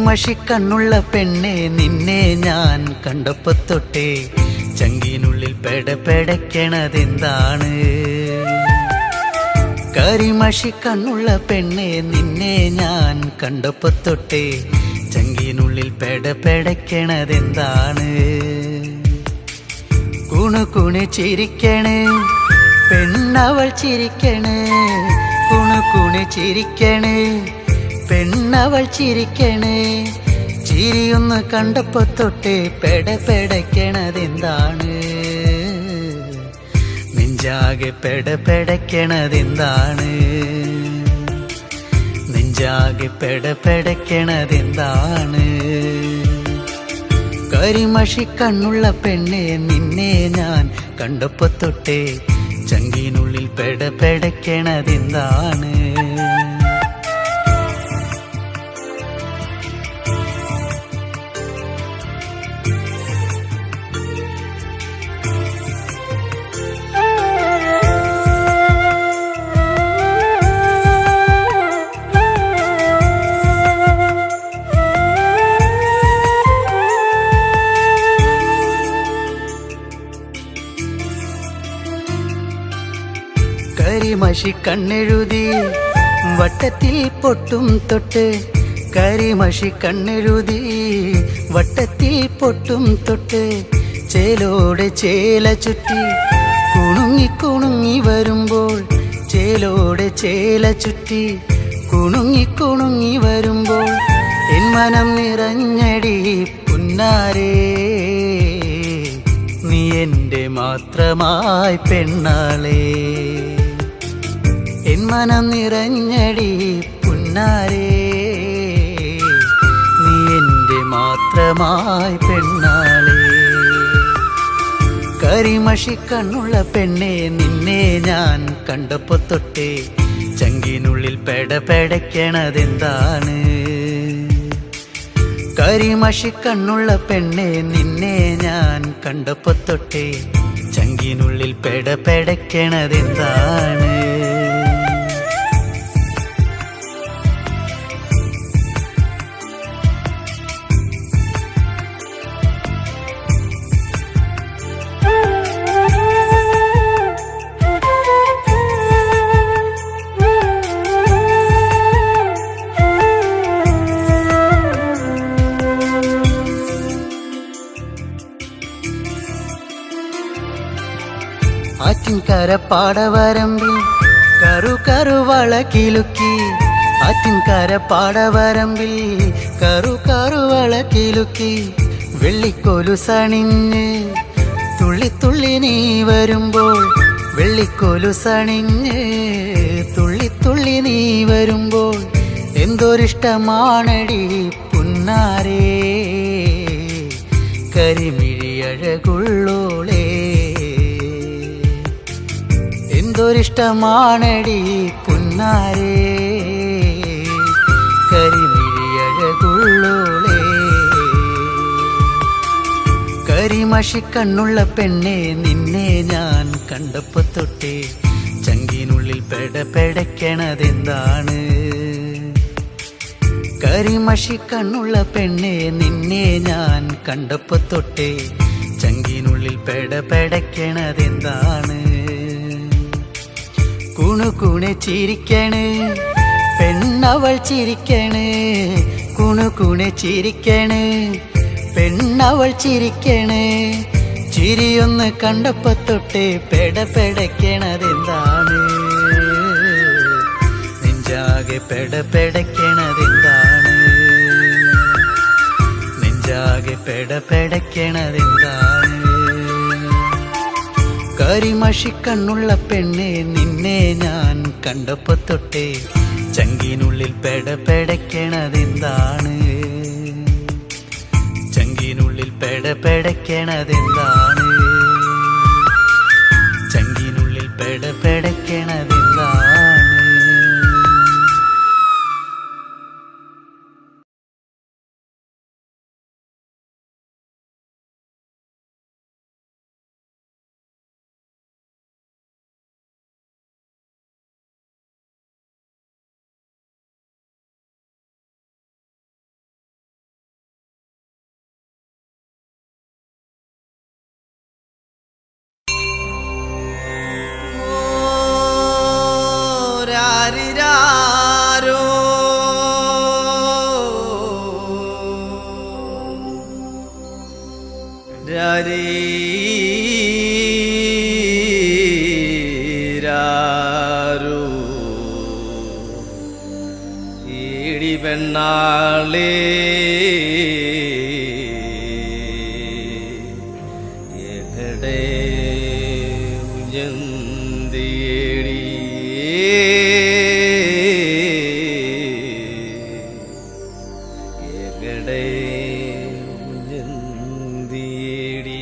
കരിമഷിക്കണ്ണുള്ള പെണ്ണെ നിന്നെ ഞാൻ കണ്ടപ്പോ തൊട്ടേ ചങ്കിനുള്ളിൽ പെടപ്പെടയ്ക്കണതെന്താണ്? കരിമഷിക്കണ്ണുള്ള പെണ്ണെ നിന്നെ ഞാൻ കണ്ടപ്പോ തൊട്ടേ ചങ്കിനുള്ളിൽ പെടപ്പെടയ്ക്കണതെന്താണ്? കുണുകുണു ചിരിക്കണ് പെണ്ണവൾ ചിരിക്കണ്, കുണുകുണു ചിരിക്കണ് പെണ്ണവൾ ചിരിക്കണ്. ചിരിയൊന്ന് കണ്ടപ്പോ തൊട്ടേ പെടപ്പെടയ്ക്കണതെന്താണ്? നെഞ്ചാകെ പെടപ്പെടയ്ക്കണതെന്താണ്? നെഞ്ചാകെ പെടപ്പെടയ്ക്കണതെന്താണ്? കരിമഷിക്കണ്ണുള്ള പെണ്ണെ നിന്നെ ഞാൻ കണ്ടപ്പോ തൊട്ടേ ചങ്കിനുള്ളിൽ പെടപ്പെടയ്ക്കണതെന്താണ്? കരിമഷിക്കണ്ണെഴുതി വട്ടത്തിൽ പൊട്ടും തൊട്ട്, കരിമഷിക്കണ്ണെഴുതി വട്ടത്തിൽ പൊട്ടും തൊട്ട്, ചേലോടെ ചേല ചുറ്റി കുണുങ്ങി കുണുങ്ങി വരുമ്പോൾ, ചേലോടെ ചേല ചുറ്റി കുണുങ്ങി കുണുങ്ങി വരുമ്പോൾ എൻ മനം നിറഞ്ഞടി പുന്നാരേ, നീ എൻ്റെ മാത്രമായി പെണ്ണാളേ. എൻ മനം നിറഞ്ഞടി പുന്നാരേ, നീ എൻ്റെ മാത്രമായി പെണ്ണാളേ. കരിമഷിക്കണ്ണുള്ള പെണ്ണെ നിന്നെ ഞാൻ കണ്ടപ്പോ തൊട്ടേ ചങ്കിനുള്ളിൽ പെടപ്പെടയ്ക്കണതെന്താണ്? കരിമഷിക്കണ്ണുള്ള പെണ്ണെ നിന്നെ ഞാൻ കണ്ടപ്പോ തൊട്ടേ ചങ്കിനുള്ളിൽ പെടപ്പെടയ്ക്കണതെന്താണ്? ആറ്റിൻകര പാടവരമ്പിൽ കറു കറുവള കിലുക്കി, ആറ്റിൻകര പാടവരമ്പിൽ കറു കറുവള കിലുക്കി, വെള്ളിക്കൊലുസണിഞ്ഞ് തുള്ളി തുള്ളി നീ വരുമ്പോൾ, വെള്ളിക്കൊലുസണിഞ്ഞ് തുള്ളി തുള്ളി നീ വരുമ്പോൾ എന്തൊരിഷ്ടമാണടി പുന്നാരേ, കരിമിഴിയഴകുള്ളോളേ. എന്തൊരിഷ്ടമാണടി പുന്നാരേ, കരിമിഴിയഴകുള്ളോളേ. കരിമഷിക്കണ്ണുള്ള പെണ്ണെ നിന്നെ ഞാൻ കണ്ടപ്പോ തൊട്ടേ ചങ്കിനുള്ളിൽ പെടപ്പെടയ്ക്കണതെന്താണ്? കരിമഷിക്കണ്ണുള്ള പെണ്ണെ നിന്നെ ഞാൻ കണ്ടപ്പോ തൊട്ടേ ചങ്കിനുള്ളിൽ പെടപ്പെടയ്ക്കണതെന്താണ്? കുണുകുണു ചിരിക്കണ് പെണ്ണവൾ ചിരിക്കണ്, കുണുകുണു ചിരിക്കണ് പെണ്ണവൾ ചിരിക്കണ്. ചിരിയൊന്ന് കണ്ടപ്പോ തൊട്ടേ പെടപ്പെടയ്ക്കണതെന്താണ്? നെഞ്ചാകെ പെടപ്പെടയ്ക്കണതെന്താണ്? നെഞ്ചാകെ പെടപ്പെടയ്ക്കണതെന്താണ്? കരിമഷിക്കണ്ണുള്ള പെണ്ണെ നിന്നെ ഞാൻ കണ്ടപ്പോ തൊട്ടേ ചങ്കിനുള്ളിൽ പെടപ്പെടയ്ക്കണതെന്താണ്? ചങ്കിനുള്ളിൽ പെടപ്പെടയ്ക്കണതെന്താണ്? ചങ്കിനുള്ളിൽ പെടപ്പെടയ്ക്കണതെന്താണ്? രാരീ രാരോ ഈടി പെണ്ണാളേ എവിടെ ഉയർത്തിയേടി എവിടെ ഉയർത്തിയേടി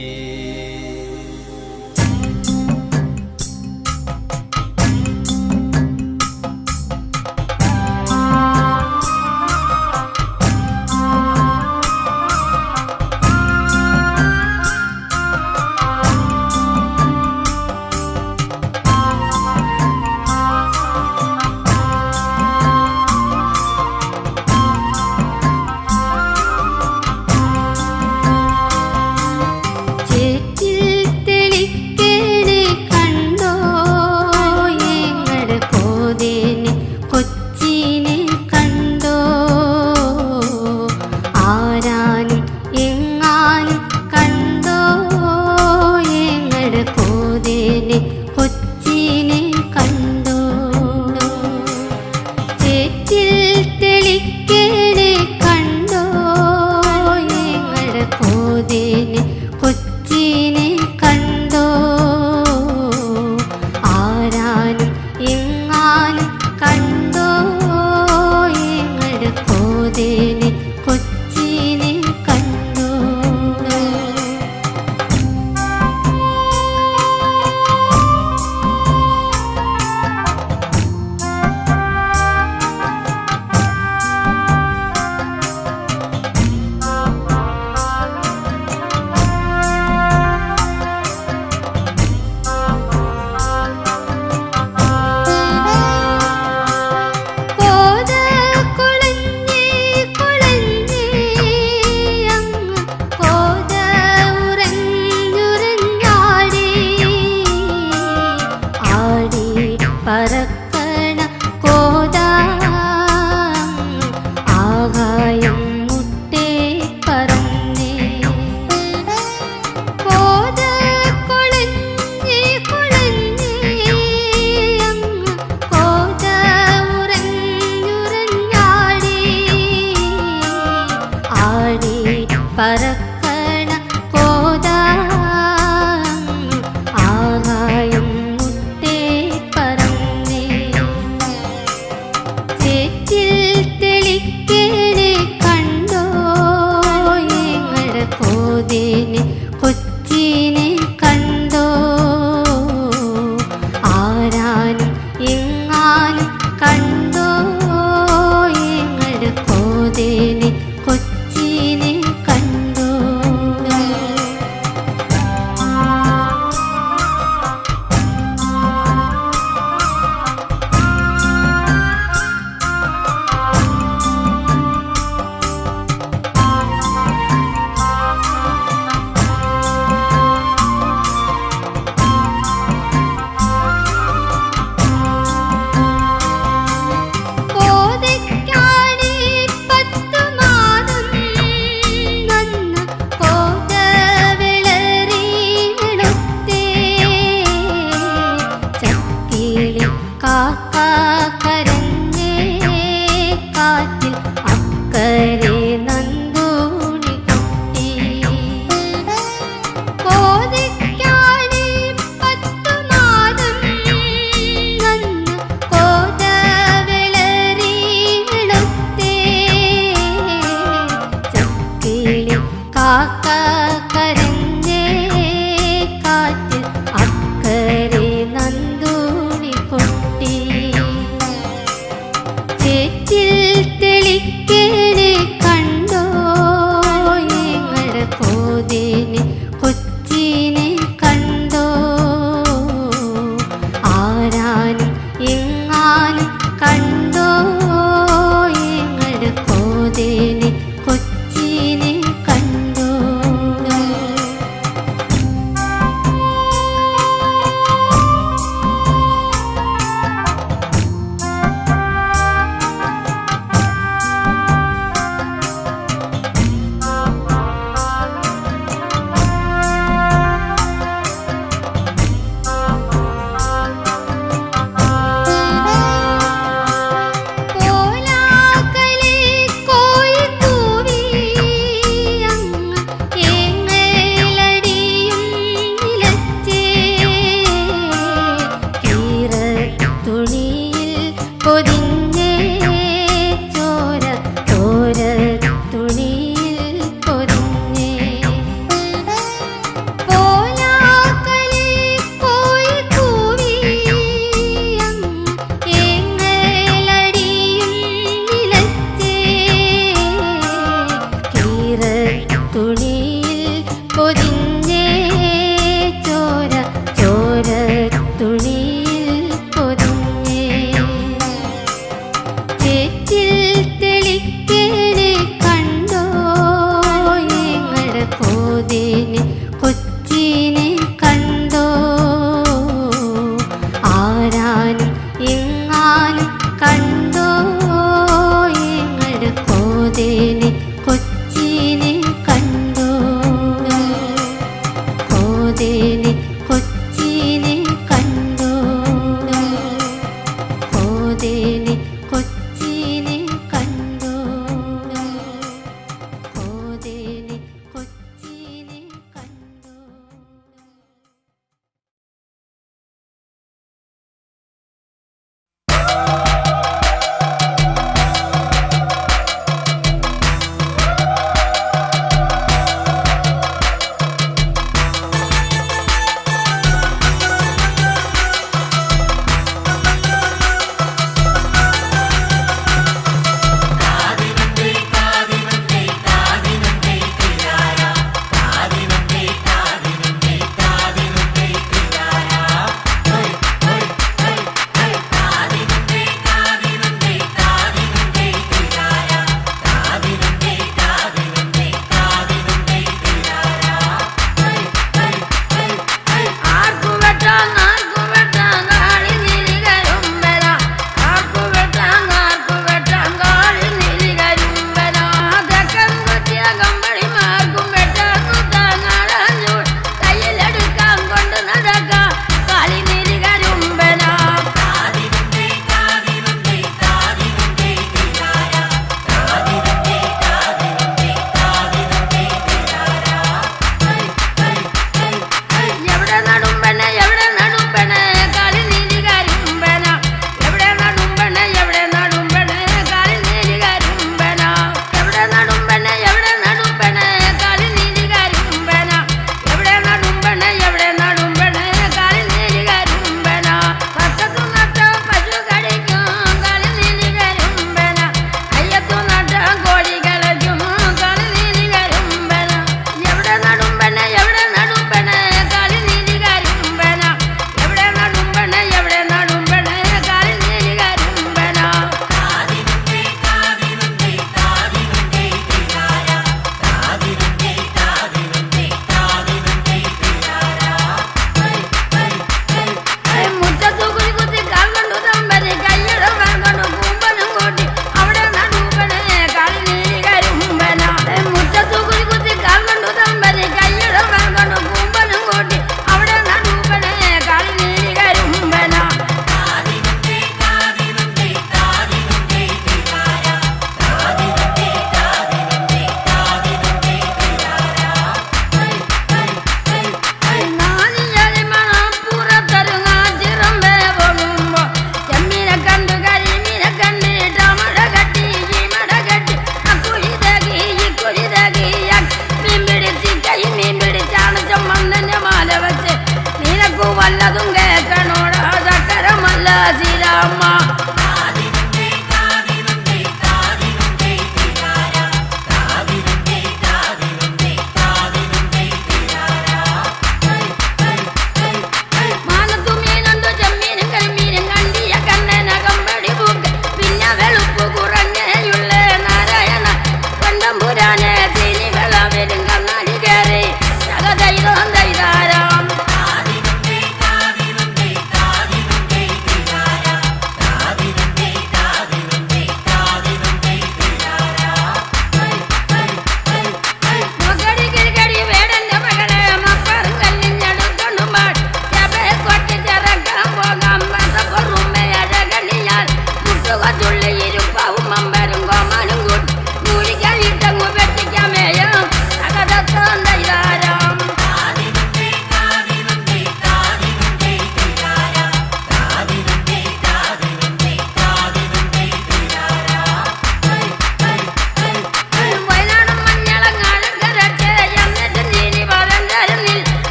കോതേലി കൊച്ചിനെ കണ്ടോ കോതേലി കൊച്ചിനെ കണ്ടോ കോതേലി കൊച്ചിനെ കണ്ടോ.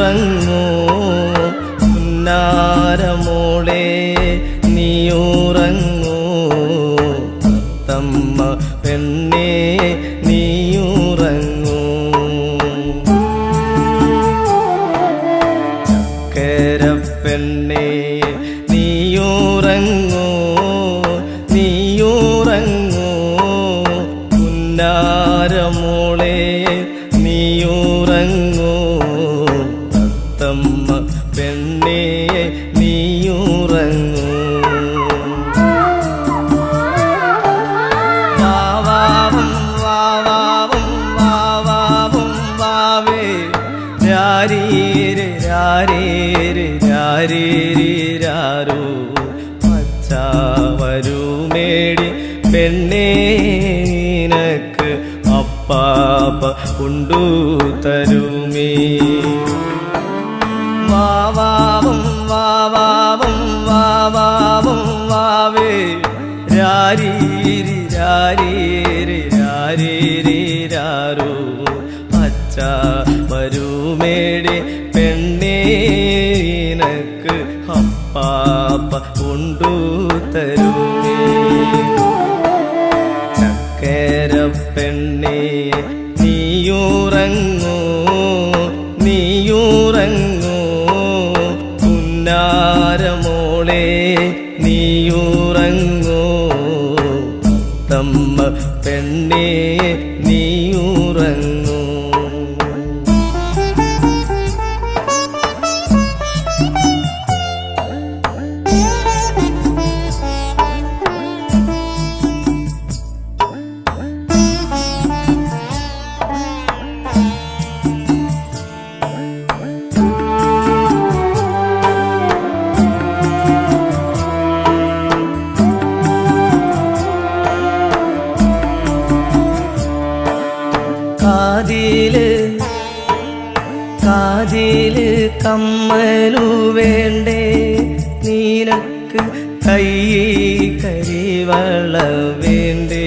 നീയുറങ്ങൂ പുന്നാരമോളെ നീയുറങ്ങൂ തത്തമ്മ പെണ്ണേ നീയുറങ്ങൂ ചക്കര പെണ്ണേ നീയുറങ്ങൂ നീയുറങ്ങൂ പുന്നാരമോളെ നീയുറങ്ങൂ തത്തമ്മ പെണ്ണേ നീയുറങ്ങൂ വാവാവും വാവാവും വാവാവും വാവേ രാരീരെ രാരീരെ രാരീരി രാരോ മച്ചാവരുമേടി പെണ്ണേ നിനക്ക് അപ്പാപ്പ കൊണ്ടു തരുമേ വാവാവും വാവാവും വാവാവും വാവേ രാരീരി രാരീരി രാരീരി രാരോ അച്ഛ വരുമേടി പെണ്ണേ നിനക്ക് അപ്പാപ്പ കൊണ്ടു തരുമേ ചക്കര പെണ്ണേ നീയുറങ്ങൂ നീയുറങ്ങൂ പുന്നാരമോളെ നീയുറങ്ങൂ തമ്മ പെണ്ണേ നീയുറങ്ങൂ കാതില് കമ്മലു വേണ്ടേ നിനക്ക് കൈ കരിവള വേണ്ടേ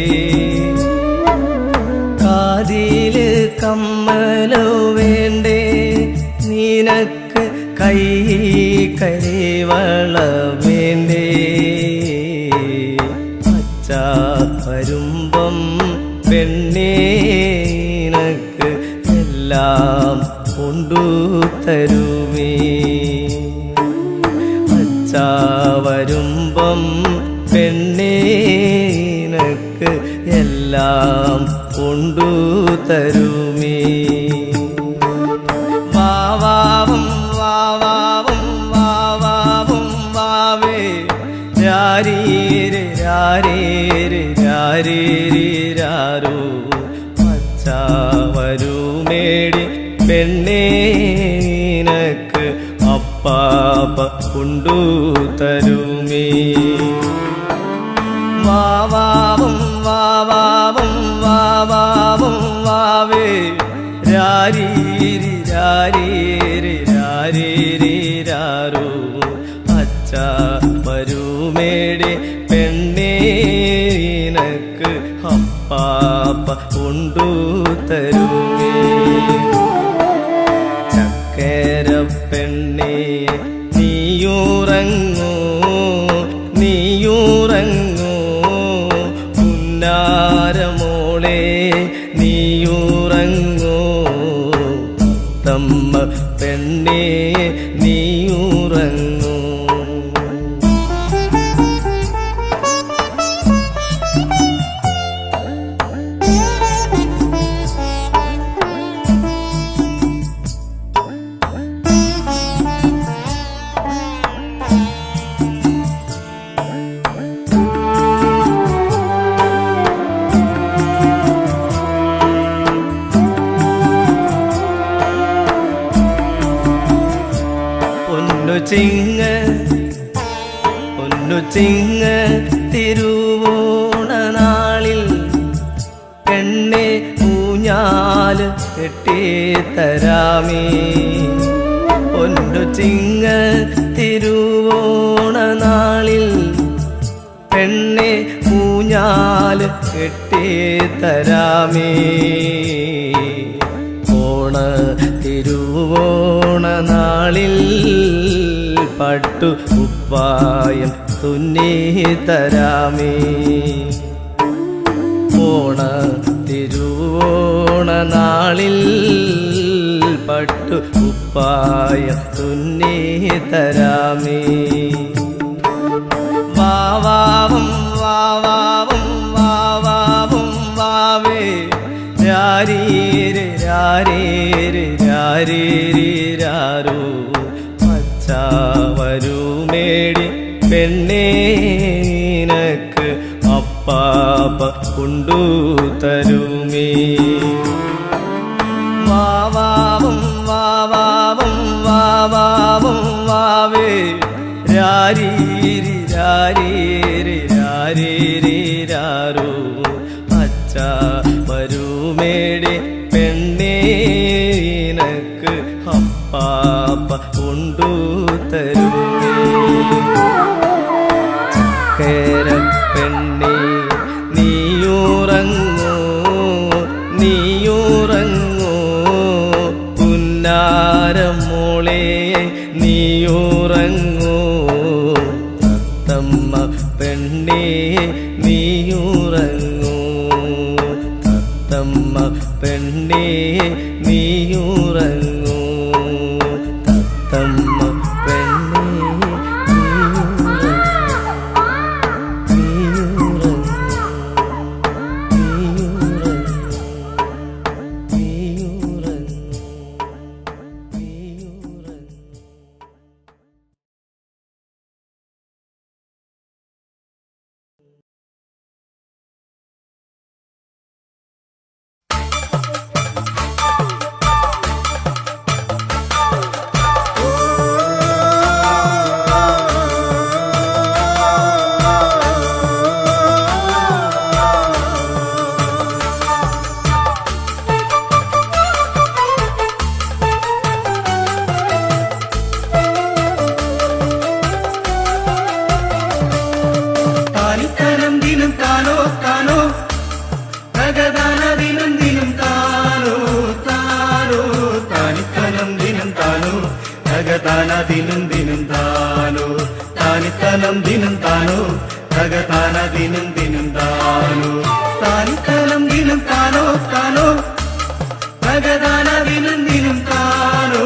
കാതില് കമ്മലു വേണ്ടേ നിനക്ക് കൈ കരിവള വേണ്ടേ അച്ഛ വരുമ്പം പെണ്ണേ നിനക്ക് എല്ലാം കൊണ്ടു തരുമേ അച്ഛ വരുമ്പം പെണ്ണേ നിനക്ക് എല്ലാം കൊണ്ടു തരുമേ വാവാവും വാവാവും വാവാവും വാവേ രാരീരെ രാരീരെ രാരീരി രാരോ അച്ഛ വരുമേടി പെണ്ണേ നിനക്ക് അപ്പാപ്പ കൊണ്ടു തരുമേ വാവാവും വാവാവും വാവാവും വാവേ രാരീരി രാരീരി രാരീരി രാരോ അച്ഛ വരുമേടി പെണ്ണേ നിനക്ക് അപ്പാപ്പ കൊണ്ടു തരുമേ ചക്കര പെണ്ണേ നീയുറങ്ങൂ നീയുറങ്ങൂ പുന്നാരമോളെ നീയുറങ്ങൂ തമ്മ പെണ്ണേ നീയുറങ്ങൂ പൊന്നു ചിങ്ങ തിരുവോണനാളിൽ പെണ്ണെ ഊഞ്ഞാല് കെട്ടിത്തരാമേ പൊന്നു ചിങ്ങ തിരുവോണനാളിൽ പെണ്ണെ ഊഞ്ഞാല് കെട്ടിത്തരാമേ ഓണ തിരുവോണ നാളിൽ പട്ടു ഉപ്പായം തുന്നി തരാമേ ഓണ തിരുവോണ നാളിൽ പട്ടു ഉപ്പായം തുന്നി തരാമേ വാവാവും വാവാവും വാവാവും വാവേ രാരീര് രാരീര് രാരീരി രാരോ പച്ച വരുമേടി പെണ്ണേ നിനക്ക് അപ്പാപ്പ കൊണ്ടു തരുമേ വാവാവും വാവാവും വാവാവും വാവേ രാരീരി രാരീരി രാരീരി രാരോ പച്ച വരുമേടി പെണ്ണേ നിനക്ക് അപ്പാപ്പ കൊണ്ടു തരുമേ ചക്കര പെണ്ണേ നീയുറങ്ങൂ നീയുറങ്ങൂ പുന്നാരമോളെ നീയുറങ്ങൂ തത്തമ്മ പെണ്ണേ നീയുറങ്ങൂ തത്തമ്മ പെണ്ണേ നീയുറങ്ങൂ തത്തമ്മ പെണ്ണേ ദിനം ദിനം താനോ താനിത്തനം ദിനം താനോ തകതാന ദിനം ദിനം താനോ താനിത്തനം ദിനം താനോ താനോ തകതാന ദിനം ദിനം താനോ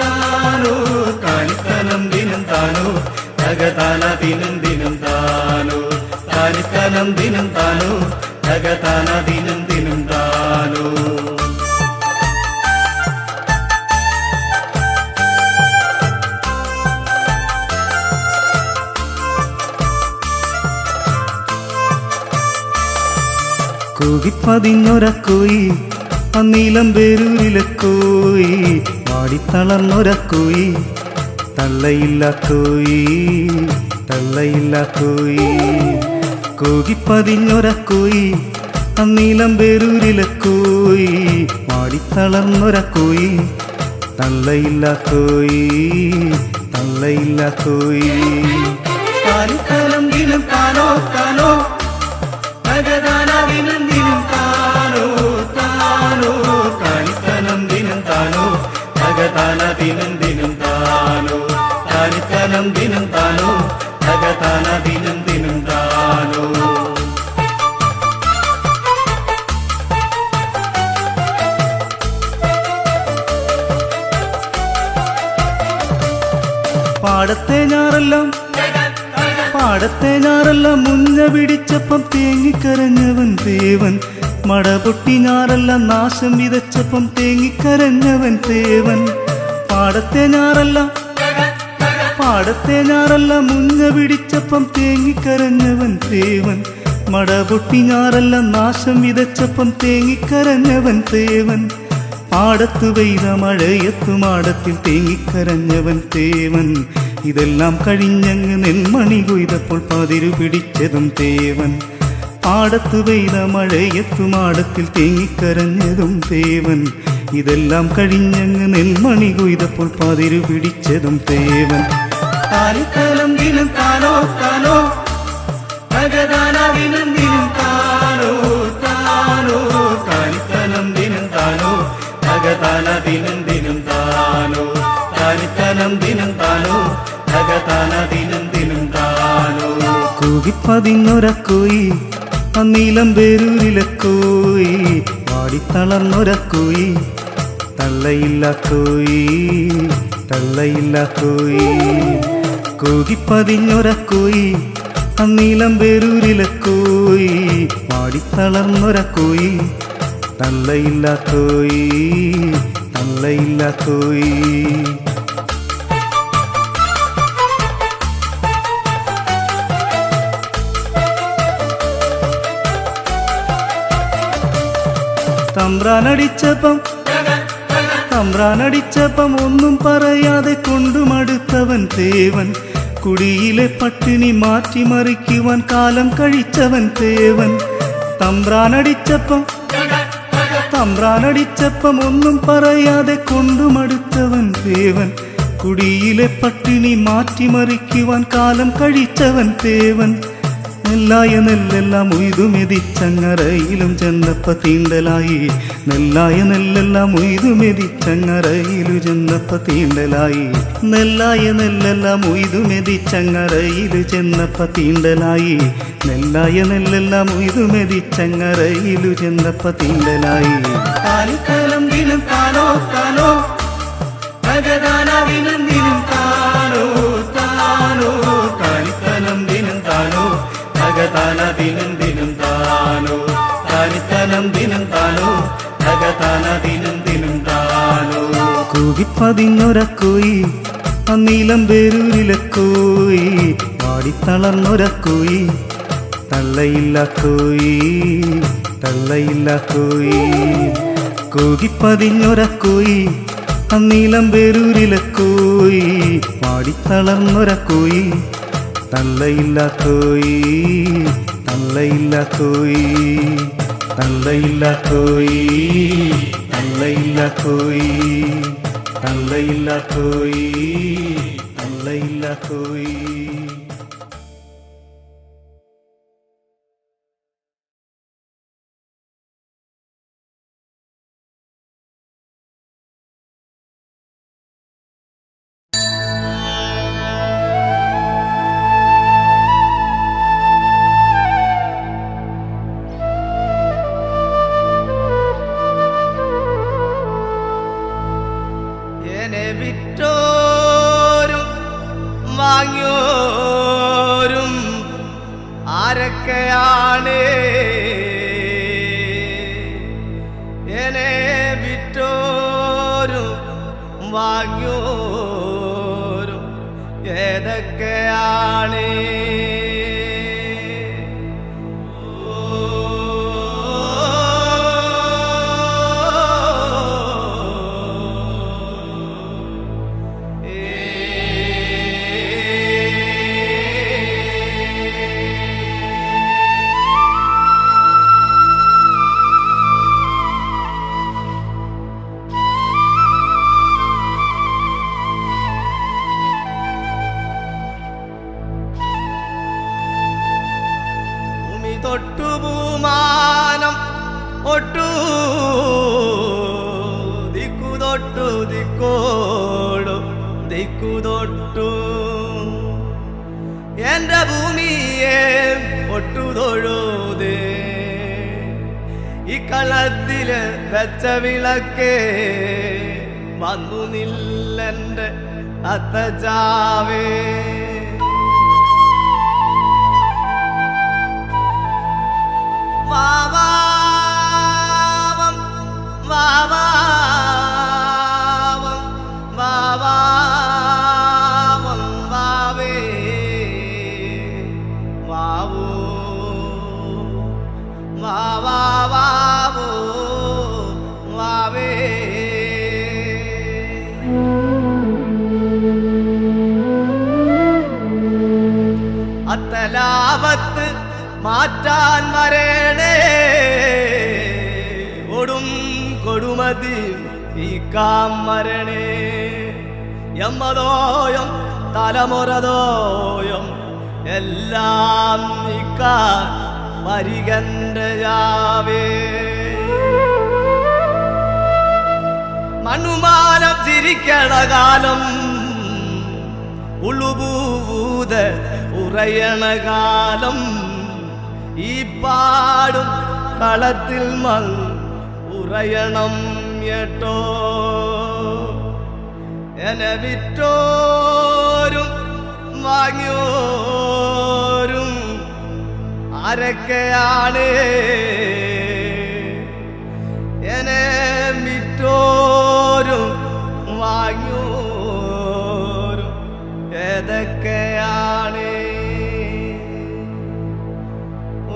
താനോ താനിത്തനം ദിനം താനോ തകതാന ദിനം ദിനം താനോ താനിത്തനം ദിനം താനോ തകതാന ദിനം ദിനം താനോ കൂകിപ്പതിഞ്ഞൊരക്കോയി അന്നീലം പേരൂരിലെ കോയി വാടിത്തളർന്നൊരക്കോയി തള്ളയില്ല കോയി തള്ളയില്ല കോയി കൂകിപ്പതിഞ്ഞൊരക്കോയി അന്നീലം പേരൂരിലെ കോയി വാടിത്തളർന്നൊരക്കോയി തള്ളയില്ല കോയി തള്ളയില്ല കോയി താനിത്തനം ദിനം താനോ താനോ തകതാന ദിനം ദിനം താനോ താനോ താനിത്തനം ദിനം താനോ തകതാന ദിനം ദിനം താനോ താനിത്തനം ദിനം താനോ തകതാന ദിനം ദിനം താനോ പാടത്തെ ഞാറെല്ലാം മുഞ്ഞ പിടിച്ചപ്പം തേങ്ങിക്കരഞ്ഞവൻ ദേവൻ മടപൊട്ടി ഞാറെല്ലാം നാശം വിതച്ചപ്പം തേങ്ങിക്കരഞ്ഞവൻ ദേവൻ പാടത്തെ ഞാറെല്ലാം മുഞ്ഞ പിടിച്ചപ്പം തേങ്ങിക്കരഞ്ഞവൻ ദേവൻ മടപൊട്ടി ഞാറെല്ലാം നാശം വിതച്ചപ്പം തേങ്ങിക്കരഞ്ഞവൻ ദേവൻ പാടത്തു പെയ്ത മഴയത്തു മാടത്തിൽ തേങ്ങിക്കരഞ്ഞവൻ തേവൻ ഇതെല്ലാം കഴിഞ്ഞങ്ങ് നെന്മണി കൊയ്തപ്പോൾ പതിരു പിടിച്ചതും തേവൻ പാടത്തു പെയ്ത മഴയത്തു മാടത്തിൽ തേങ്ങിക്കരഞ്ഞതും തേവൻ ഇതെല്ലാം കഴിഞ്ഞങ്ങ് നെന്മണി കൊയ്തപ്പോൾ പതിരു പിടിച്ചതും തേവൻ താനിത്തനം ദിനം താനോ താനോ തകതാന ദിനം ദിനം താനോ താനോ താനിത്തനം ദിനം താനോ തകതാന ദിനം ദിനം താനോ താനിത്തനം ദിനം താനോ തകതാന ദിനം ദിനം താനോ. കൂകിപ്പതിഞ്ഞൊരക്കോയി നീലം പേരൂരിലെ കോയി പാടിത്തളർന്നൊരക്കോയി തള്ളയില്ല കോയി തള്ളയില്ല കോയി. കൂകിപ്പതിഞ്ഞൊരക്കോയി നീലം പേരൂരിലെ കോയി പാടിത്തളർന്നൊരക്കോയി തള്ളയില്ല കോയി തള്ളയില്ല കോയി. തമ്പ്രാനടിച്ചപ്പം ഒന്നും പറയാതെ കൊണ്ടുമടുത്തവൻ തേവൻ കുടിയിലെ പട്ടിണി മാറ്റിമറിക്കുവാൻ കാലം കഴിച്ചവൻ തേവൻ. തമ്പ്രാനടിച്ചപ്പം ഒന്നും പറയാതെ കൊണ്ടുമടുത്തവൻ തേവൻ കുടിയിലെ പട്ടിണി മാറ്റിമറിക്കുവാൻ കാലം കഴിച്ചവൻ തേവൻ. നെല്ലായ നെല്ലെല്ലാം ഉയ്തുമെതിച്ചങ്ങറയിലും ചെന്നപ്പ തീണ്ടലായി നെല്ലായ നെല്ലെല്ലാം ഉയ്തുമെതിച്ചങ്ങറയിലു ചെന്നപ്പ തീണ്ടലായി നെല്ലായ നെല്ലെല്ലാം ഉയ്തുമെതിച്ചങ്ങറയിലു ചെന്നപ്പ തീണ്ടലായി നെല്ലായ നെല്ലെല്ലാം ഉയ്തുമെതിച്ചങ്ങറയിലു ചെന്നപ്പ തീണ്ടലായി. താനിത്തനം ദിനം താനോ താനോ തകതാന ദിനം ദിനം താനോ താനോ. താനിത്തനം ദിനം താനോ തകതാന ദിനം ദിനം താനോ. താനിത്തനം ദിനം താനോ തകതാന ദിനം ദിനം താനോ. കൂകിപ്പതിഞ്ഞൊരക്കോയി നീലം പേരൂരിലെ കോയി പാടിത്തളർന്നൊരക്കോയി തള്ളയില്ല കോയി തള്ളയില്ല കോയി. കൂകിപ്പതിഞ്ഞൊരക്കോയി നീലം പേരൂരിലെ കോയി പാടിത്തളർന്നൊരക്കോയി തള്ളയില്ല കോയി തള്ളയില്ല കോയി തള്ളയില്ല കോയി തള്ളയില്ല കോയി തള്ളയില്ല കോയി തള്ളയില്ല കോയി. വിറ്റോരും വാങ്ങിയോരും ആരൊക്കെയാണ്? എന്നെ വിറ്റോരും വാങ്ങിയോരും ഏതൊക്കെയാണ്? തൊട്ടുപൂമാനം ഒട്ടു ദിക്കുതൊട്ടു ദിക്കോടു ദിക്കുതൊട്ടു എന്റെ ഭൂമിയെ ഒട്ടുതൊഴുതേ ഈ കളത്തില് വെച്ച വിളക്കേ വന്നു നില്ലെന്റെ അത്തജാവേ. വാവാവം വാവാവം വാവാവം വാവേ വാവോ വാവാവോ വാവേ. അത്തലാപത്ത് മാറ്റാൻ വരേണേ ഒടും കൊടുമതി നീക്കാം മരണേ. യമ്മദോയം തലമുറദോയം എല്ലാം നീക്കാൻ വരികന്റെ യാവേ. അനുമാനം ചിരിക്കണ കാലം ഉളുപൂത ഉറയണ കാലം ഈ പാടും കളത്തിൽ മൽ ഉറയണം കേട്ടോ എന്നെ വിറ്റോരും വാങ്ങിയോരും ആരൊക്കെയാണ് എന്നെ വിറ്റോരും വാങ്ങിയോരും ഏതൊക്കെയാണ് ഓ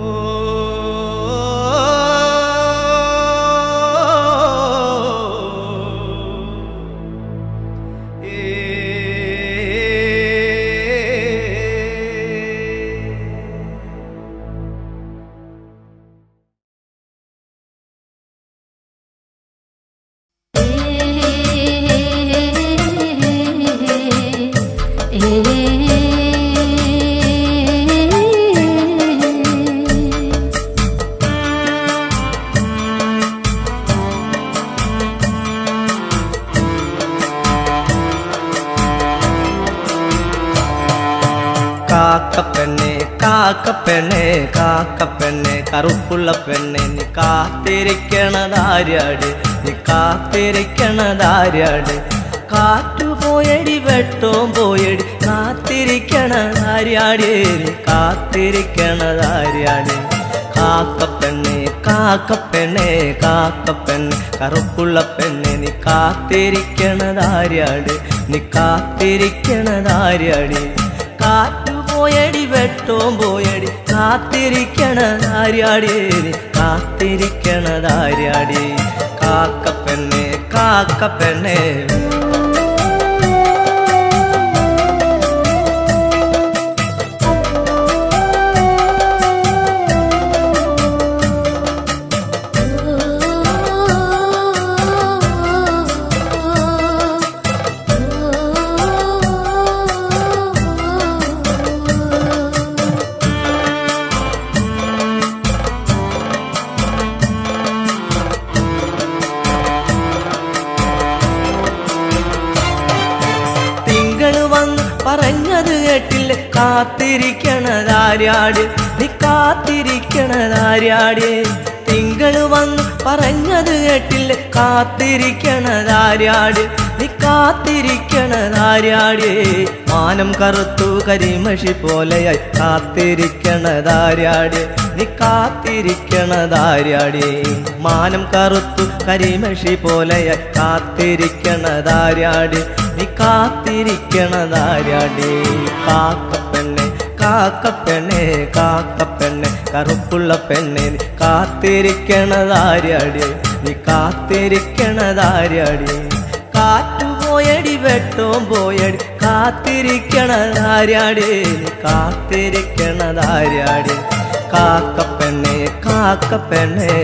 കാക്കപ്പെണ്ണെ കാക്കപ്പെണ്ണെ കാക്കപ്പെണ്ണെ കറുപ്പുള്ള പെണ്ണെ നീ കാത്തിരിക്കണതാര്യാട് നീ കാത്തിരിക്കണതാര്യാട് കാറ്റുപോയടി വെട്ടോം പോയടി കാത്തിരിക്കണതാര്യാട് നീ കാത്തിരിക്കണതാര്യാട് കാക്കപ്പെണ്ണെ കാക്കപ്പെണ്ണെ കാക്കപ്പെണ്ണെ കറുപ്പുള്ള പെണ്ണെ നീ കാത്തിരിക്കണതാര്യാട് നീ കാത്തിരിക്കണതാര്യാട് കാറ്റുപോയടി വെട്ടോം പോയടി കാത്തിരിക്കണതാര്യാടി കാത്തിരിക്കണതാര്യാടി കാക്കപ്പെണ്ണെ കാക്കപ്പെണ്ണെ പറഞ്ഞത് കേട്ടില്ല കാത്തിരിക്കണതാര്യാട് നീ കാത്തിരിക്കണതാര്യാട് തിങ്കൾ വന്ന് പറഞ്ഞത് കേട്ടില്ല കാത്തിരിക്കണതാര്യാട് നീ കാത്തിരിക്കണതാര്യാട് മാനം കറുത്തു കരിമഷി പോലെയായി കാത്തിരിക്കണതാര്യാട് നീ കാത്തിരിക്കണതാര്യാട് മാനം കറുത്തു കരിമഷി പോലെയായി കാത്തിരിക്കണതാര്യാട് നീ കാത്തിരിക്കണതാര്യാട് കാക്കപ്പെണ്ണെ കാക്കപ്പെണ്ണെ കാക്കപ്പെണ്ണെ കറുപ്പുള്ള പെണ്ണെ നീ കാത്തിരിക്കണതാര്യാട് നീ കാത്തിരിക്കണതാര്യാട് കാറ്റുപോയടി വെട്ടോം പോയടി കാത്തിരിക്കണതാര്യാട് നീ കാത്തിരിക്കണതാര്യാട് കാക്കപ്പെണ്ണെ കാക്കപ്പെണ്ണെ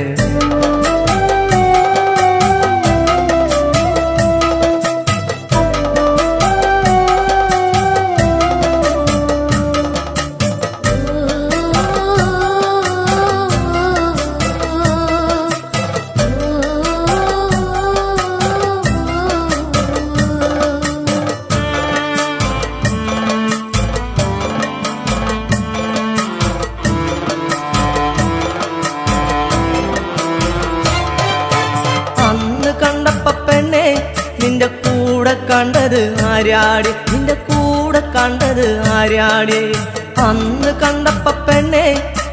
നിന്റെ കൂടെ കണ്ടത് ആര്യാടി നിന്റെ കൂടെ കണ്ടത് ആര്യാടി അന്ന് കണ്ടപ്പ പെണ്ണെ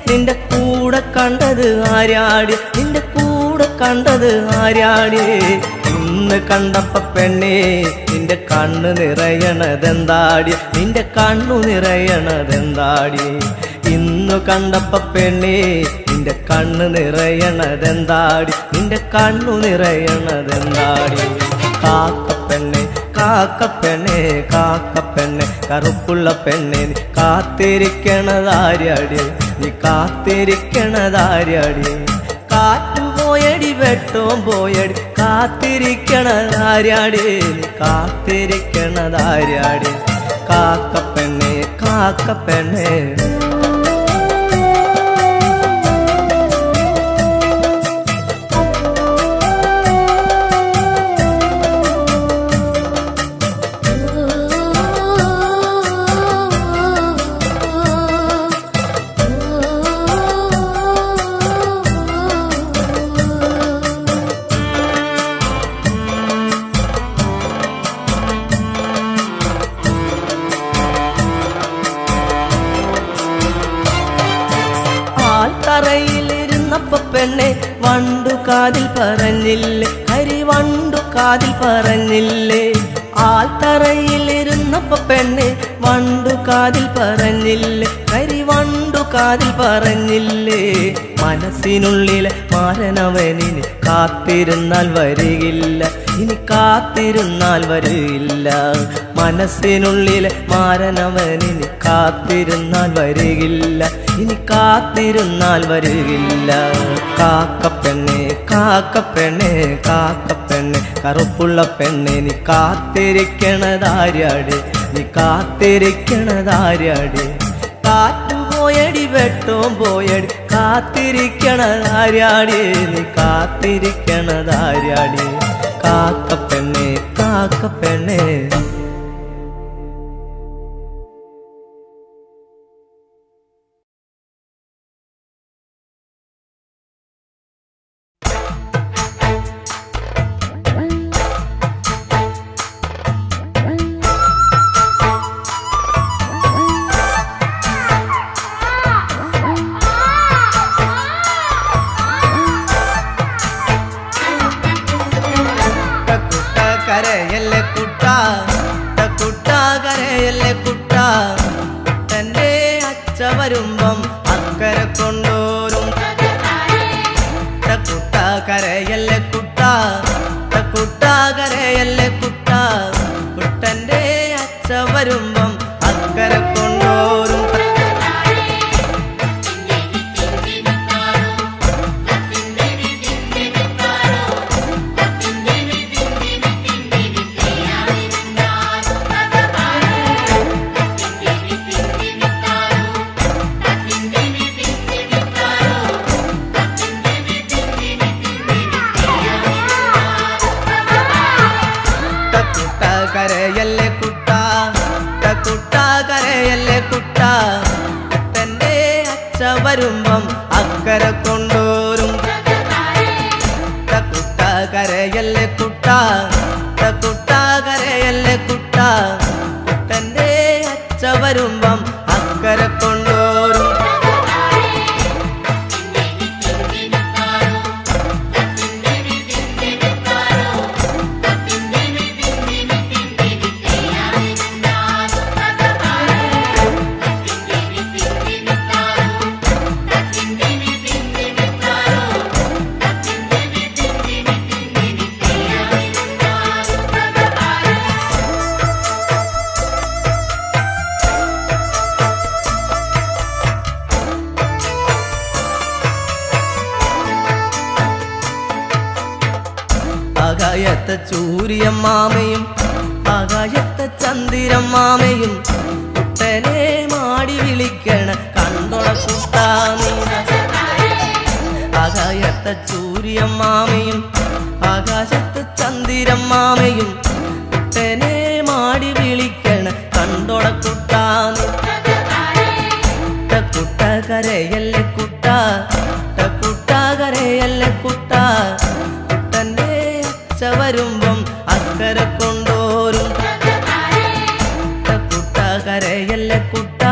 നിന്റെ കൂടെ കണ്ടത് ആര്യാടി നിന്റെ കൂടെ കണ്ടത് ആര്യാടി ഇന്ന് കണ്ടപ്പ പെണ്ണെ നിന്റെ കണ്ണ് നിറയണതെന്താടി നിന്റെ കണ്ണു നിറയണതെന്താടി ഇന്നു കണ്ടപ്പ പെണ്ണെ നിന്റെ കണ്ണ് നിറയണതെന്താടി നിന്റെ കണ്ണു നിറയണതെന്താടി കാക്കപ്പെണ്ണെ കാക്കപ്പെണ്ണെ കാക്കപ്പെണ്ണെ കറുപ്പുള്ള പെണ്ണെ നീ കാത്തിരിക്കണതാര്യാടി നീ കാത്തിരിക്കണതാര്യാടി കാറ്റുപോയടി വെട്ടോം പോയടി കാത്തിരിക്കണതാര്യാടി നീ കാത്തിരിക്കണതാര്യാടി കാക്കപ്പെണ്ണെ കാക്കപ്പെണ്ണെ തറയിലിരുന്നപ്പോ പെണ്ണെ വണ്ടു കാതിൽ പറഞ്ഞില്ലേ, കരിവണ്ടു കാതിൽ പറഞ്ഞില്ലേ. ആൽത്തറയിലിരുന്നപ്പോ പെണ്ണെ വണ്ടു കാതിൽ പറഞ്ഞില്ലേ, കരിവണ്ടു കാതിൽ പറഞ്ഞില്ലേ. മനസ്സിനുള്ളിലെ മാരനവനിന് കാത്തിരുന്നാൽ വരികില്ല, ഇനി കാത്തിരുന്നാൽ വരില്ല. മനസ്സിനുള്ളിലെ മാരനവനിന് കാത്തിരുന്നാൽ വരികില്ല, ഇനി കാത്തിരുന്നാൽ വരികില്ല. കാക്കപ്പെണ്ണെ കാക്കപ്പെണ്ണെ കാക്കപ്പെണ്ണെ കറുപ്പുള്ള പെണ്ണെ നീ കാത്തിരിക്കണതാര്യാട്, നീ കാത്തിരിക്കണതാര്യാട്. കാറ്റും പോയടി വെട്ടവും പോയടി കാത്തിരിക്കണതാര്യാടി, നീ കാത്തിരിക്കണതാര്യാടി. കാക്കപ്പെണ്ണെ കാക്കപ്പെണ്ണെ. കരയല്ലേ കുട്ട, കുട്ട കരയല്ലേ കുട്ട. തന്റെ അച്ഛ വരുമ്പം അക്കരെ കൊണ്ടോരും. കുട്ട കരയല്ലേ കുട്ട, കുട്ട കരയല്ലേ കുട്ട. കുട്ടന്റെ അച്ഛ വരുമ്പം അക്കരെ കൊണ്ടോരും. കരയല്ലേ കുട്ട, കുട്ട കരയല്ലേ കുട്ട. കുട്ടന്റെ അച്ഛ വരുമ്പം അക്കരെ കൊണ്ടോരും. കുട്ട കരയല്ലേ കുട്ട, കുട്ട കരയല്ലേ കുട്ട. കുട്ടന്റെ അച്ഛ വരുമ്പം അക്കരെ കൊണ്ടോരും. ആകാശത്തെ ചൂര്യമ്മാമയും ആകാശത്തെ ചന്ദിരമ്മാമയും കുട്ടനെ മാടി വിളിക്കണ കണ്ടോള കുട്ടാ നീ. ആകാശത്തെ ചൂര്യമ്മാമയും ആകാശത്തെ ചന്ദിരമ്മാമയും കുട്ടനെ മാടി വിളിക്കണ കണ്ടോള കുട്ടാ നീ. കുട്ട കരയല്ലേ കുട്ട, കുട്ട കരയല്ലേ കുട്ട. കുട്ടന്റെ അച്ഛ വരുമ്പം അക്കരെ കൊണ്ടോരും. കുട്ട കരയല്ലേ കുട്ട,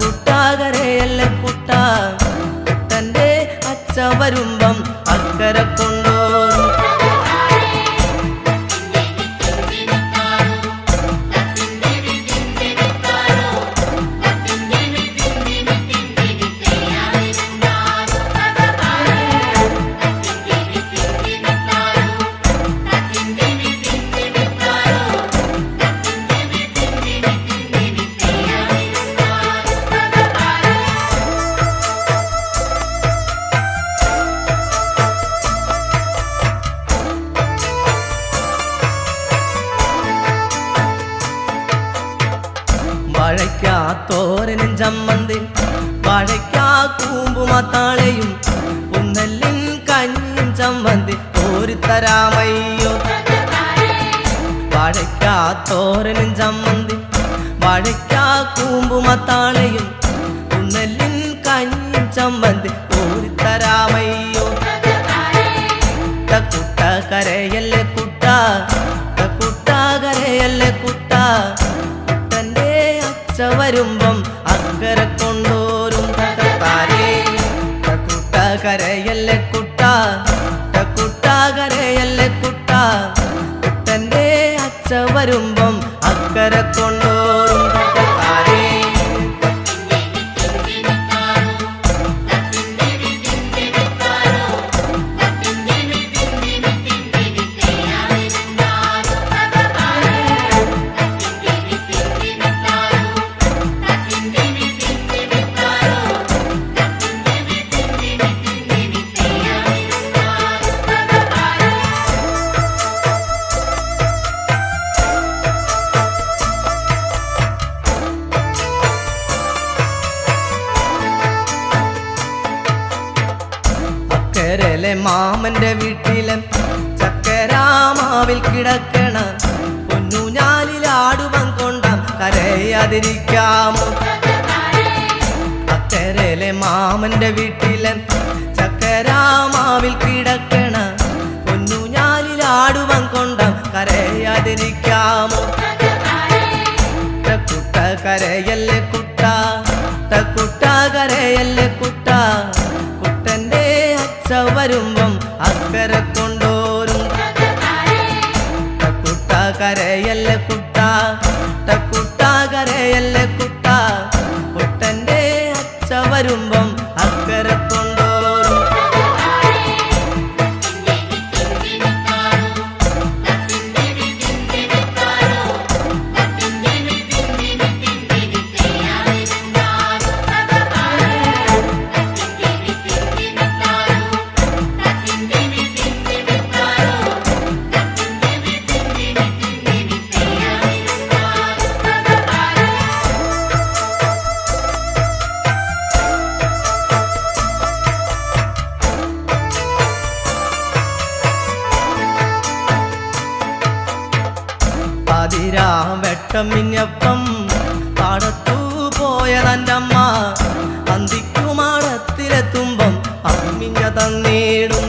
കുട്ട കരയല്ലേ കുട്ട. കുട്ടന്റെ അച്ഛ വരുമ്പം അക്കരെ കൊണ്ടോരും. വാഴയ്ക്കാ തോരനും ചമ്മന്തി, വാഴയ്ക്കാ കൂമ്പുമത്താളയും, പുന്നല്ലിൻ കഞ്ഞും ചമ്മന്തി കോരിത്തരാമയ്യോ. വാഴയ്ക്കാ തോരനും ചമ്മന്തി, വാഴയ്ക്കാ കൂമ്പുമത്താളയും, പുന്നല്ലിൻ കഞ്ഞും ചമ്മന്തി കോരിത്തരാമയ്യോ. കുട്ട കരയല്ലേ കുട്ട, കുട്ട കരയല്ലേ കുട്ട. കുട്ടന്റെ അച്ഛ വരുമ്പം അക്കരെ കൊണ്ടോരും. വരുമ്പം അക്കരെ കൊണ്ടോറും തട്ടക്കാരേ. ചക്കരയിലെ മാമന്റെ വീട്ടിലെ ചക്കരാമാവിൽ കിടക്കണ പൊന്നുഞാലിലാടുവൻ കൊണ്ടാം കരയാതിരിക്കാമോ. ചക്കരയിലെ മാമന്റെ വീട്ടിലെ ചക്കരാമാവിൽ കിടക്കണ പൊന്നുഞാലിലാടുവൻ കൊണ്ടാം കരയാതിരിക്കാമോ. കുട്ട കരയല്ലേ കുട്ട, കുട്ട കരയല്ലേ കുട്ട, കുട്ടന്റെ അച്ഛ വരുമ്പം അക്കരെ കൊണ്ടോരും കുട്ട കരയല്ലേ കുട്ട, കുട്ട കരയല്ലേ കുട്ട, കുട്ടന്റെ അച്ഛ വരുമ്പം അക്കരെ കൊണ്ടോരും. വെട്ടം മിന്നപ്പം പാടത്തു പോയതൻ്റമ്മ അന്തിക്കുമാടത്തിലെത്തുമ്പം അമ്മിഞ്ഞ തന്നീടും.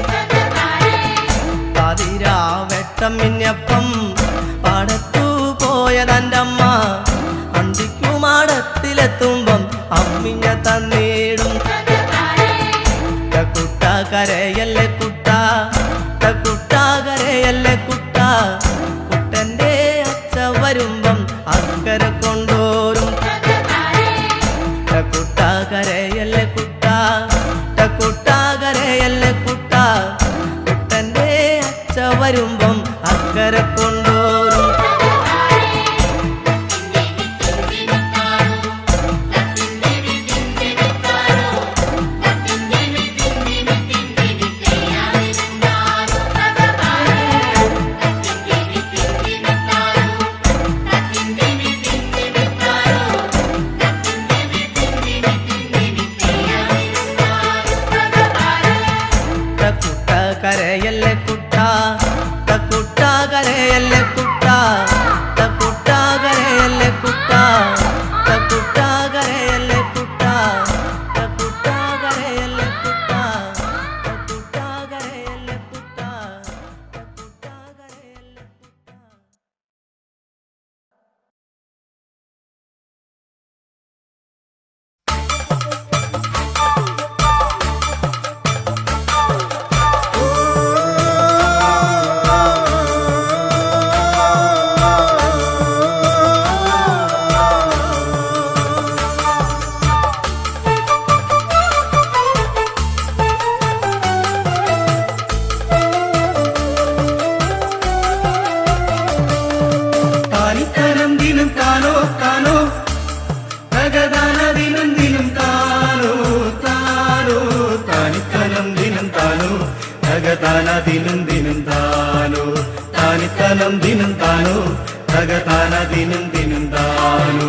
വെട്ടം മിന്നപ്പം പാടത്തു പോയതൻ്റമ്മ അന്തിക്കുമാടത്തിലെത്തുമ്പം അമ്മിഞ്ഞ തന്നീടും. കുട്ട കരയല്ലേ കുട്ട, കുട്ട കരയല്ലേ കുട്ട, കുട്ടന്റെ അച്ഛ വരുമ്പം അക്കരെ കൊണ്ടോരും കുട്ട കരയല്ലേ കുട്ട, കുട്ട കരയല്ലേ കുട്ട, കുട്ടന്റെ അച്ഛ വരുമ്പം അക്കരെ കൊണ്ടോരും. കരയല്ലേ കുട്ട, കുട്ട കരയല്ലേ കുട്ട, കുട്ട കരയല്ലേ കുട്ട, കുട്ട കരയല്ലേ കുട്ട, കുട്ട കരയല്ലേ കുട്ട, കുട്ട കരയല്ലേ കുട്ട, കുട്ട കരയല്ലേ കുട്ട. താനിത്തനം ദിനം താനോ താനോ തകതാന ദിനം ദിനം താനോ താനോ താനിത്തനം ദിനം താനോ തകതാന ദിനം ദിനം താനോ താനിത്തനം ദിനം താനോ തകതാന ദിനം ദിനം താനോ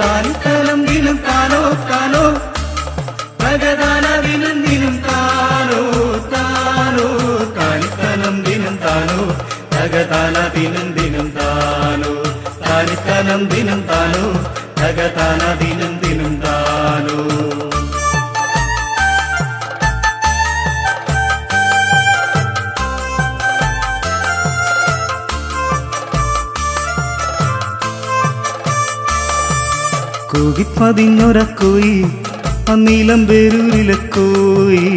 താനിത്തനം ദിനം താനോ താനോ തകതാന ദിനം ദിനം താനോ താനോ താനിത്തനം ദിനം താനോ തകതാന ദിനം ദിനം താനോ താനിത്തനം ദിനം താനോ തകതാന ദിനം ദിനം താനോ. കൂകിപ്പതിഞ്ഞൊരക്കോയി അന്നീലം പേരൂരിലക്കോയി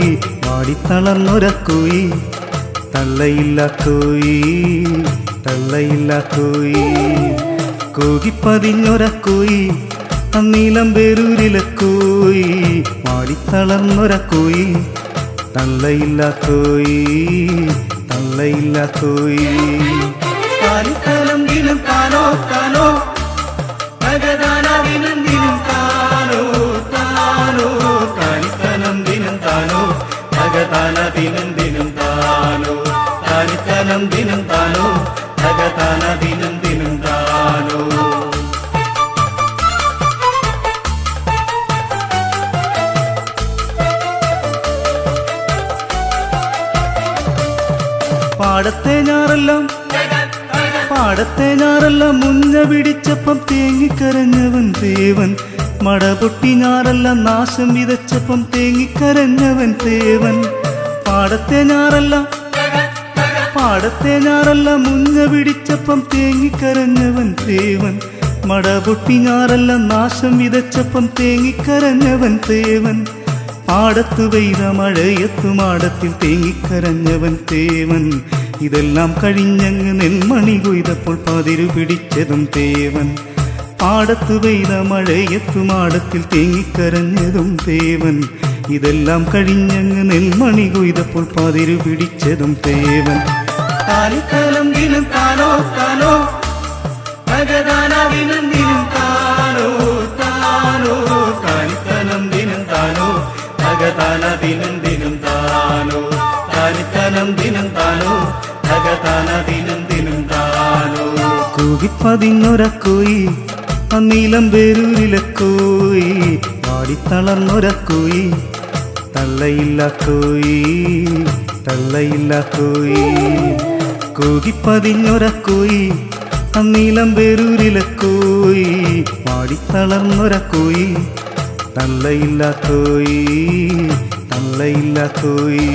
വാടിത്തളർന്നൊരക്കോയി തള്ളയില്ല കോയി തള്ളയില്ല കോയി കൂകിപ്പതിഞ്ഞൊര കോയി അന്നീലം പേരൂരിലെ കോയി മാടിത്തളർന്നൊര കോയി തള്ളയില്ല കോയി തള്ളയില്ല കോയി കാലിത്തലം ദിനം താനോ താനോ ഭഗദാനദിനം ദിനം താനോ താനോ കാലിത്തലം ദിനം താനോ ഭഗദാനദിനം ദിനം താനോ കാലിത്തലം ദിനം താനോ ഭഗദാനദിനം ദിനം താനോ പാടത്തെ ഞാറെല്ലാം മുഞ്ഞ പിടിച്ചപ്പം തേങ്ങിക്കരഞ്ഞവൻ ദേവൻ മടപൊട്ടി ഞാറെല്ലാം നാശം വിതച്ചപ്പം തേങ്ങിക്കരഞ്ഞവൻ ദേവൻ പാടത്തെ ഞാറെല്ലാം മുഞ്ഞ പിടിച്ചപ്പം തേങ്ങിക്കരഞ്ഞവൻ ദേവൻ മടപൊട്ടി ഞാറെല്ലാം നാശം വിതച്ചപ്പം തേങ്ങിക്കരഞ്ഞവൻ ദേവൻ പാടത്തു പെയ്ത മഴയത്തു മാടത്തിൽ തേങ്ങിക്കരഞ്ഞവൻ തേവൻ ഇതെല്ലാം കഴിഞ്ഞങ്ങ് നെന്മണി കൊയ്തപ്പോൾ പതിരു പിടിച്ചതും തേവൻ പാടത്തു പെയ്ത മഴയത്തു മാടത്തിൽ തേങ്ങിക്കരഞ്ഞതും തേവൻ ഇതെല്ലാം കഴിഞ്ഞങ്ങ് നെന്മണി കൊയ്തപ്പോൾ പതിരു പിടിച്ചതും തേവൻ കാലിത്തലം ദിനം താനോ താനോ ഭഗദാനദിനം ദിനം താനോ താനോ കാലിത്തലം ദിനം താനോ ഭഗദാനദിനം ദിനം താനോ കാലിത്തലം ദിനം താനോ ഭഗദാനദിനം ദിനം താനോ കൂകിപ്പതിഞ്ഞൊര കോയി അന്നീലം പേരൂരിലെ കോയി പാടിത്തളർന്നൊര കോയി തള്ളയില്ല കോയി തള്ളയില്ല കോയി കൂകിപ്പതിഞ്ഞൊര കോയി അന്നീലം പേരൂരിലെ കോയി പാടിത്തളർന്നൊര കോയി തള്ളയില്ല കോയി തള്ളയില്ല കോയി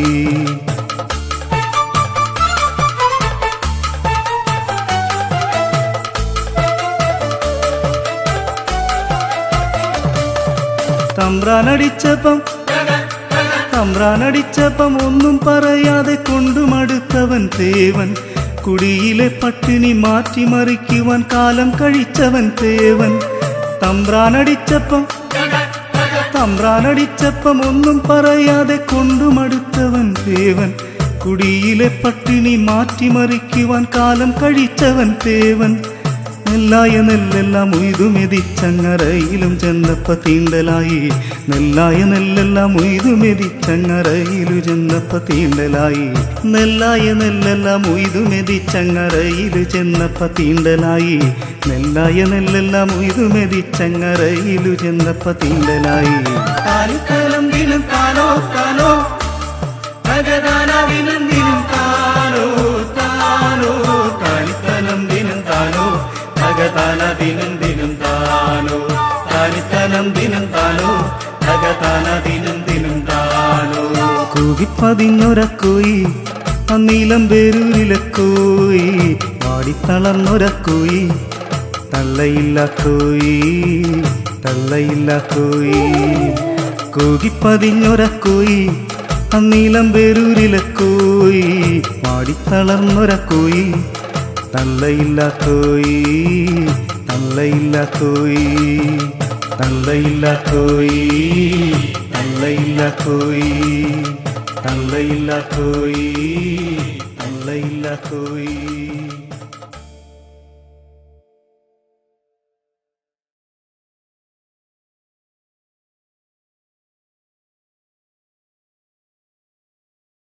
തമ്പ്രാനടിച്ചപ്പം ഒന്നും പറയാതെ കൊണ്ടുമടുത്തവൻ തേവൻ കുടിയിലെ പട്ടിണി മാറ്റിമറിക്കുവാൻ കാലം കഴിച്ചവൻ തേവൻ തമ്പ്രാനടിച്ചപ്പം ഒന്നും പറയാതെ കൊണ്ടുമടുത്തവൻ തേവൻ കുടിയിലെ പട്ടിണി മാറ്റിമറിക്കുവാൻ കാലം കഴിച്ചവൻ തേവൻ നെല്ലായ നെല്ലെല്ലാം ഉയ്തുമെതിച്ചങ്ങറയിലും ചെന്നപ്പ തീണ്ടലായി നെല്ലായ നെല്ലെല്ലാം ഉയ്തുമെതിച്ചങ്ങറയിലു ചെന്നപ്പ തീണ്ടലായി നെല്ലായ നെല്ലെല്ലാം ഉയ്തുമെതിച്ചങ്ങറയിലു ചെന്നപ്പ തീണ്ടലായി നെല്ലായ നെല്ലെല്ലാം ഉയ്തുമെതിച്ചങ്ങറയിലു ചെന്നപ്പ തീണ്ടലായി കാലിത്തലം ദിനം താനോ താനോ ഭഗദാനദിനം ദിനം താനോ താനോ കാലിത്തലം ദിനം താനോ ഭഗദാനദിനം ദിനം താനോ കാലിത്തലം ദിനം താനോ ഭഗദാനദിനം ദിനം താനോ കൂകിപ്പതിഞ്ഞൊര കോയി അന്നീലം പേരൂരിലെ കോയി പാടിത്തളർന്നൊര കോയി തള്ളയില്ല കോയി തള്ളയില്ല കോയി കൂകിപ്പതിഞ്ഞൊര കോയി അന്നീലം പേരൂരിലെ കോയി പാടിത്തളർന്നൊര കോയി തള്ളയില്ല കോയി തള്ളയില്ല കോയി തള്ളയില്ല കോയി തള്ളയില്ല കോയി തള്ളയില്ല കോയി തള്ളയില്ല കോയി